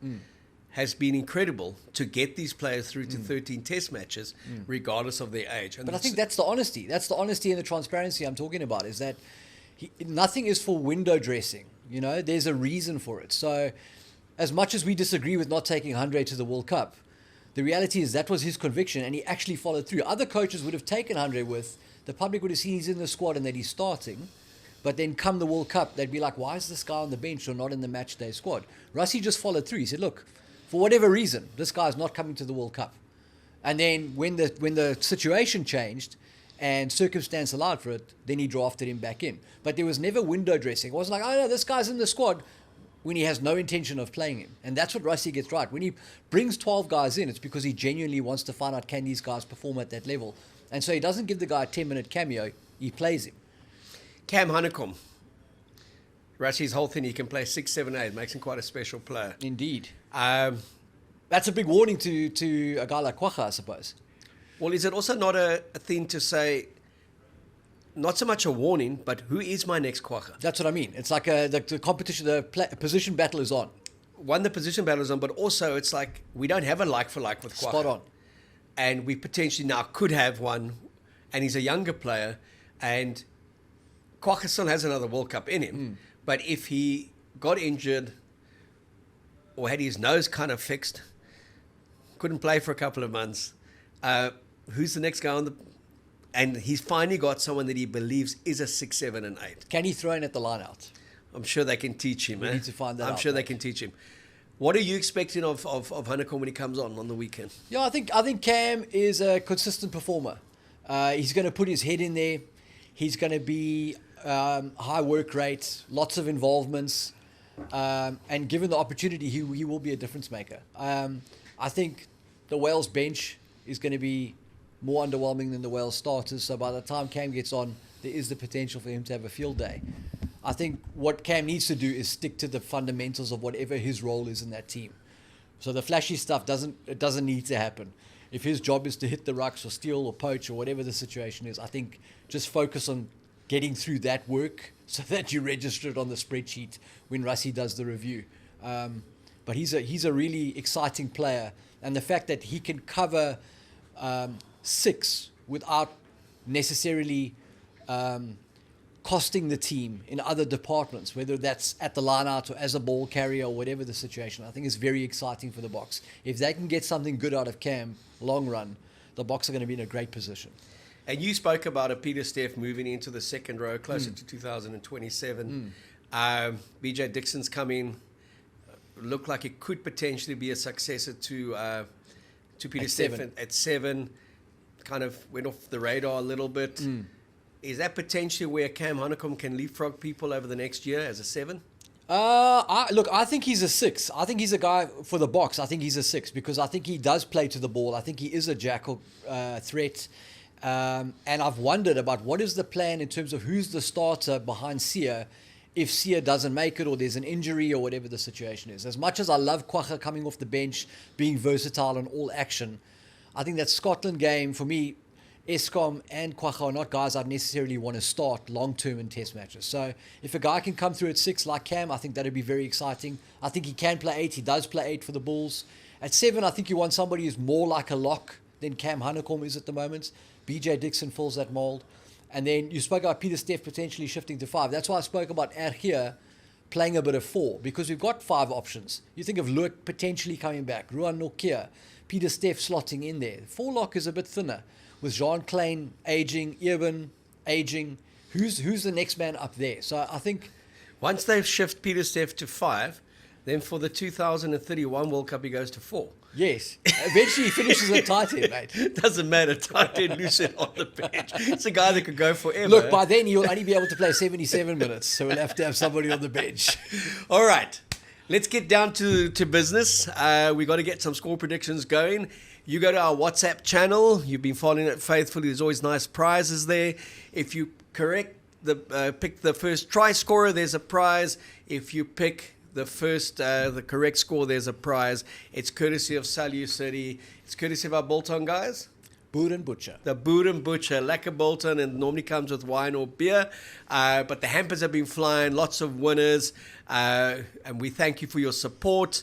Speaker 1: has been incredible to get these players through to 13 test matches, regardless of their age. And
Speaker 2: but I think that's the honesty. That's the honesty and the transparency I'm talking about, is that nothing is for window dressing. There's a reason for it. So as much as we disagree with not taking Andre to the World Cup, the reality is that was his conviction, and he actually followed through. Other coaches would have taken Andre the public would have seen he's in the squad and that he's starting, but then come the World Cup, they'd be like, why is this guy on the bench or not in the match day squad? Rassie just followed through. He said, look, for whatever reason, this guy's not coming to the World Cup. And then when the situation changed and circumstance allowed for it, then he drafted him back in. But there was never window dressing. It wasn't like, oh no, this guy's in the squad, when he has no intention of playing him. And that's what Rassie gets right. When he brings 12 guys in, it's because he genuinely wants to find out, can these guys perform at that level? And so he doesn't give the guy a 10-minute cameo, he plays him.
Speaker 1: Cam Honeycomb. Rassie's whole thing, he can play 6, 7, 8, makes him quite a special player.
Speaker 2: Indeed. That's a big warning to a guy like Kwagga, I suppose.
Speaker 1: Well, is it also not a thing to say, not so much a warning, but who is my next Kwagga?
Speaker 2: That's what I mean. It's like the competition, position battle is on.
Speaker 1: One, the position battle is on, but also it's like we don't have a like-for-like with Kwagga.
Speaker 2: Spot on.
Speaker 1: And we potentially now could have one, and he's a younger player, and Kwagga still has another World Cup in him. But if he got injured or had his nose kind of fixed, couldn't play for a couple of months, who's the next guy on the... And he's finally got someone that he believes is a 6, 7, and 8.
Speaker 2: Can he throw in at the line-out?
Speaker 1: I'm sure they can teach him.
Speaker 2: We need to find that out.
Speaker 1: I'm sure they can teach him. What are you expecting of Honeycomb when he comes on the weekend?
Speaker 2: Yeah, I think Cam is a consistent performer. He's going to put his head in there. He's going to be high work rate, lots of involvements, and given the opportunity, he will be a difference maker. I think the Wales bench is going to be more underwhelming than the Wales starters, so by the time Cam gets on, there is the potential for him to have a field day. I think what Cam needs to do is stick to the fundamentals of whatever his role is in that team. So the flashy stuff doesn't need to happen. If his job is to hit the rucks or steal or poach or whatever the situation is, I think just focus on getting through that work so that you register it on the spreadsheet when Rassie does the review. But he's a really exciting player, and the fact that he can cover 6 without necessarily costing the team in other departments, whether that's at the line-out or as a ball carrier or whatever the situation, I think is very exciting for the Boks. If they can get something good out of Cam long run, the Boks are going to be in a great position.
Speaker 1: And you spoke about a Peter Steff moving into the second row closer to 2027. BJ Dixon's coming. Looked like it could potentially be a successor to Peter Steff at 7. Kind of went off the radar a little bit. Is that potentially where Cam Honeycomb can leapfrog people over the next year as a 7?
Speaker 2: I think he's a 6. I think he's a guy for the box. I think he's a 6 because I think he does play to the ball. I think he is a jackal threat. And I've wondered about what is the plan in terms of who's the starter behind Sia if Sia doesn't make it or there's an injury or whatever the situation is. As much as I love Kwagga coming off the bench, being versatile and all action, I think that Scotland game, for me, Eskom and Kwagga are not guys I'd necessarily want to start long-term in test matches. So if a guy can come through at 6 like Cam, I think that would be very exciting. I think he can play 8. He does play 8 for the Bulls. At 7, I think you want somebody who's more like a lock than Cam Honeycomb is at the moment. BJ Dixon fills that mold. And then you spoke about Peter Steff potentially shifting to 5. That's why I spoke about Ergia playing a bit of 4, because we've got 5 options. You think of Luke potentially coming back, Ruan Nokia, Peter Steff slotting in there. 4 lock is a bit thinner. With Jean Klein aging, Eben aging, who's the next man up there? So I think
Speaker 1: once they've shifted Peter Steff to 5, then for the 2031 World Cup he goes to 4.
Speaker 2: Yes. Eventually he finishes at tight end, mate.
Speaker 1: Doesn't matter, tight end, loose end on the bench. It's a guy that could go forever.
Speaker 2: Look, by then he'll only be able to play 77 minutes, so we'll have to have somebody on the bench.
Speaker 1: All right. Let's get down to business. We got to get some score predictions going. You go to our WhatsApp channel. You've been following it faithfully. There's always nice prizes there. If you pick the first try scorer, there's a prize. If you pick the correct score, there's a prize. It's courtesy of Salu City. It's courtesy of our Bolton guys.
Speaker 2: Boer and Butcher.
Speaker 1: The Boer and Butcher, lekker Bolton, and normally comes with wine or beer. But the hampers have been flying, lots of winners, and we thank you for your support.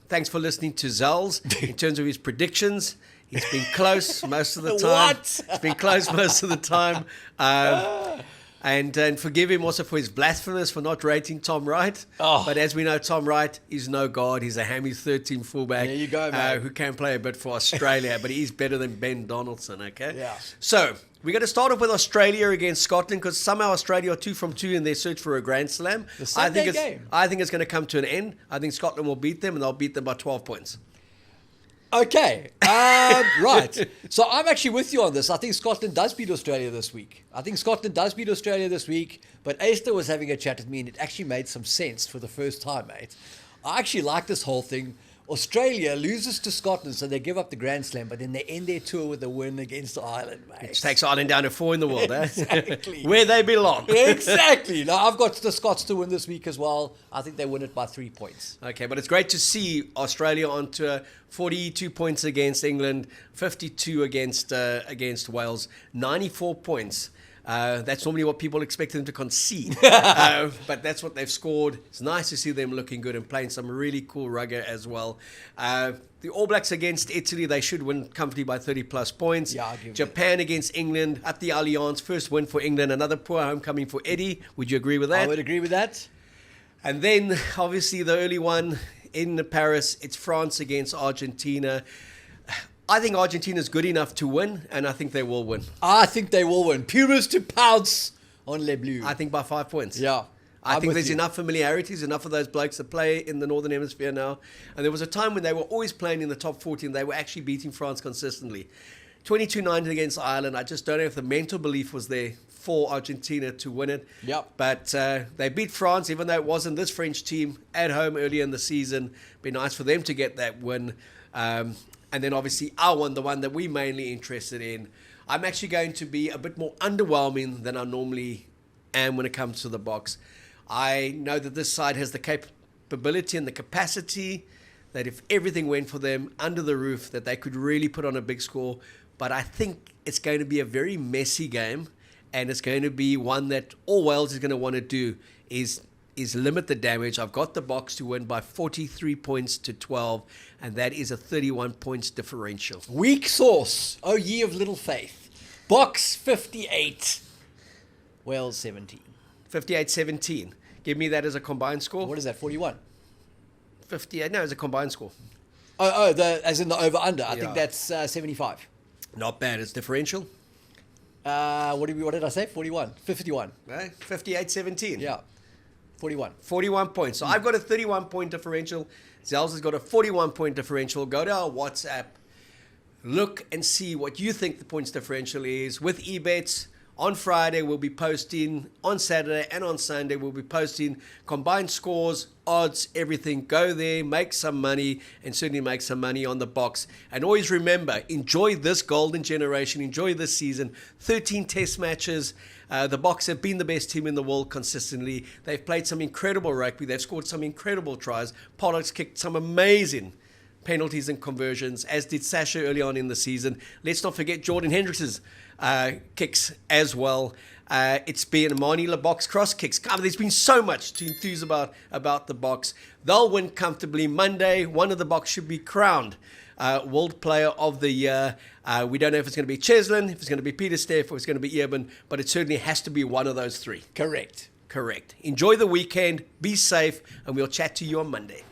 Speaker 1: Thanks for listening to Zels in terms of his predictions. He's been close most of the time.
Speaker 2: What?
Speaker 1: He's been close most of the time. And forgive him also for his blasphemous for not rating Tom Wright.
Speaker 2: Oh.
Speaker 1: But as we know, Tom Wright is no god. He's a hammy 13 fullback.
Speaker 2: There you go, mate.
Speaker 1: Who can play a bit for Australia, but he's better than Ben Donaldson, okay?
Speaker 2: Yeah.
Speaker 1: So we're going to start off with Australia against Scotland because somehow Australia are 2 from 2 in their search for a Grand Slam.
Speaker 2: The Sunday game.
Speaker 1: I think it's going to come to an end. I think Scotland will beat them, and they'll beat them by 12 points.
Speaker 2: Okay, right. So I'm actually with you on this. I think Scotland does beat Australia this week. But Esther was having a chat with me, and it actually made some sense for the first time, mate. I actually like this whole thing. Australia loses to Scotland, so they give up the Grand Slam, but then they end their tour with a win against Ireland, mate.
Speaker 1: Which takes Ireland down to 4 in the world,
Speaker 2: Exactly.
Speaker 1: Where they belong.
Speaker 2: Exactly. Now, I've got the Scots to win this week as well. I think they win it by 3 points.
Speaker 1: Okay, but it's great to see Australia on tour. 42 points against England, 52 against Wales, 94 points. That's normally what people expect them to concede. But that's what they've scored. It's nice to see them looking good and playing some really cool rugby as well. The All Blacks against Italy, they should win comfortably by 30-plus points.
Speaker 2: Yeah, I'll give
Speaker 1: Japan against England at the Allianz, first win for England. Another poor homecoming for Eddie. Would you agree with that?
Speaker 2: I would agree with that.
Speaker 1: And then, obviously, the early one in Paris, it's France against Argentina. I think Argentina's good enough to win, and I think they will win.
Speaker 2: I think they will win. Pumas to pounce on Les Bleus.
Speaker 1: I think by 5 points.
Speaker 2: Yeah.
Speaker 1: I think there's enough familiarities, enough of those blokes that play in the Northern Hemisphere now. And there was a time when they were always playing in the top 40 and they were actually beating France consistently. 22-9 against Ireland. I just don't know if the mental belief was there for Argentina to win it.
Speaker 2: Yep.
Speaker 1: But they beat France, even though it wasn't this French team, at home earlier in the season. Be nice for them to get that win. And then obviously our one, the one that we're mainly interested in. I'm actually going to be a bit more underwhelming than I normally am when it comes to the box. I know that this side has the capability and the capacity that if everything went for them under the roof, that they could really put on a big score. But I think it's going to be a very messy game, and it's going to be one that all Wales is going to want to do is limit the damage. I've got the box to win by 43 points to 12, and that is a 31 points differential.
Speaker 2: Weak sauce. Oh, ye of little faith. Box 58. Wales 17.
Speaker 1: 58-17. Give me that as a combined score.
Speaker 2: What is that, 41?
Speaker 1: 58. No, as a combined score.
Speaker 2: As in the over-under. I
Speaker 1: Yeah.
Speaker 2: think that's 75.
Speaker 1: Not bad. It's differential.
Speaker 2: What did I say? 41. 51.
Speaker 1: Right? 58-17.
Speaker 2: Yeah. 41.
Speaker 1: 41 points. So I've got a 31-point differential. Zels has got a 41-point differential. Go to our WhatsApp. Look and see what you think the points differential is. With eBets, on Friday we'll be posting, on Saturday and on Sunday we'll be posting combined scores, odds, everything. Go there, make some money, and certainly make some money on the box. And always remember, enjoy this golden generation, enjoy this season. 13 test matches. The Boks have been the best team in the world consistently. They've played some incredible rugby. They've scored some incredible tries. Pollock's kicked some amazing penalties and conversions, as did Sasha early on in the season. Let's not forget Jordan Hendricks' kicks as well. It's been Amani LeBock's cross kicks. God, there's been so much to enthuse about the Boks. They'll win comfortably Monday. One of the Boks should be crowned World Player of the Year. We don't know if it's going to be Cheslin, if it's going to be Peter Steff, or it's going to be Eben, but it certainly has to be one of those three.
Speaker 2: Correct.
Speaker 1: Enjoy the weekend. Be safe, and we'll chat to you on Monday.